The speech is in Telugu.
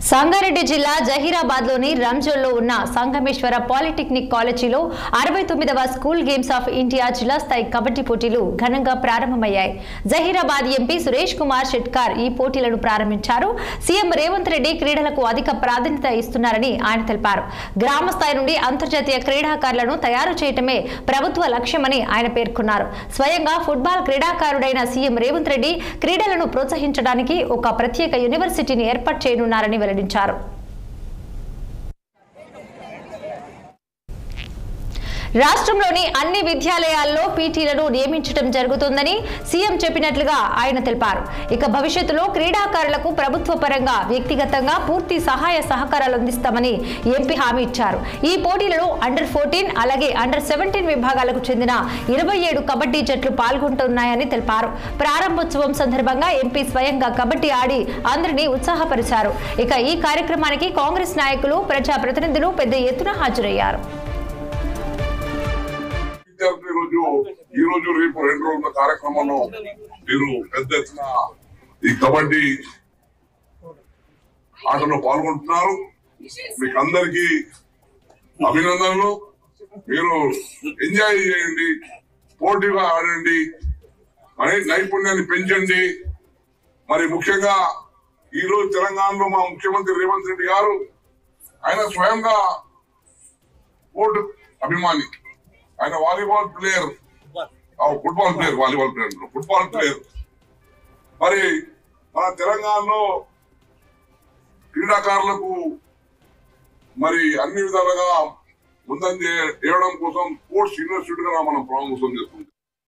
సంగారెడ్డి జిల్లా జహీరాబాద్ లోని రంజోల్లో ఉన్న సంగమేశ్వర పాలిటెక్నిక్ కాలేజీలో 69వ స్కూల్ గేమ్స్ ఆఫ్ ఇండియా జిల్లా స్థాయి కబడ్డీ పోటీలు ఘనంగా ప్రారంభమయ్యాయి. జహీరాబాద్ ఎంపీ సురేష్ కుమార్ షెట్కార్ ఈ పోటీలను ప్రారంభించారు. సీఎం రేవంత్ రెడ్డి క్రీడలకు అధిక ప్రాధాన్యత ఇస్తున్నారని ఆయన తెలిపారు. గ్రామ స్థాయి నుండి అంతర్జాతీయ క్రీడాకారులను తయారు చేయటమే ప్రభుత్వ లక్ష్యమని ఆయన పేర్కొన్నారు. స్వయంగా ఫుట్బాల్ క్రీడాకారుడైన సీఎం రేవంత్ రెడ్డి క్రీడలను ప్రోత్సహించడానికి ఒక ప్రత్యేక యూనివర్సిటీని ఏర్పాటు చేయనున్నారని వెల్లడించారు. రాష్ట్రంలోని అన్ని విద్యాలయాల్లో పీటీలను నియమించడం జరుగుతుందని సీఎం చెప్పినట్లుగా ఆయన తెలిపారు. ఇక భవిష్యత్తులో క్రీడాకారులకు ప్రభుత్వ పరంగా వ్యక్తిగతంగా పూర్తి సహాయ సహకారాలు అందిస్తామని ఎంపీ హామీ ఇచ్చారు. ఈ పోటీలలో అండర్ 14 అలాగే అండర్ 17 విభాగాలకు చెందిన 27 కబడ్డీ జట్లు పాల్గొంటున్నాయని తెలిపారు. ప్రారంభోత్సవం సందర్భంగా ఎంపీ స్వయంగా కబడ్డీ ఆడి అందరినీ ఉత్సాహపరిచారు. ఇక ఈ కార్యక్రమానికి కాంగ్రెస్ నాయకులు, ప్రజాప్రతినిధులు పెద్ద ఎత్తున హాజరయ్యారు. ఈ రోజు రేపు 2 రోజుల కార్యక్రమంలో మీరు పెద్ద ఎత్తున ఈ కబడ్డీ ఆటలో పాల్గొంటున్నారు. మీకు అందరికీ అభినందనలు. మీరు ఎంజాయ్ చేయండి, పోటీగా ఆడండి, మరి నైపుణ్యాన్ని పెంచండి. మరి ముఖ్యంగా ఈ రోజు తెలంగాణలో మా ముఖ్యమంత్రి రేవంత్ రెడ్డి గారు ఆయన స్వయంగా స్పోర్ట్ అభిమాని. ఆయన వాలీబాల్ ప్లేయర్, ఫుట్బాల్ ప్లేయర్. మరి మన తెలంగాణలో క్రీడాకారులకు మరి అన్ని విధాలుగా ముందంజ చేయడం కోసం స్పోర్ట్స్ యూనివర్సిటీగా మనం ప్రారంభోత్సవం చేస్తుంది.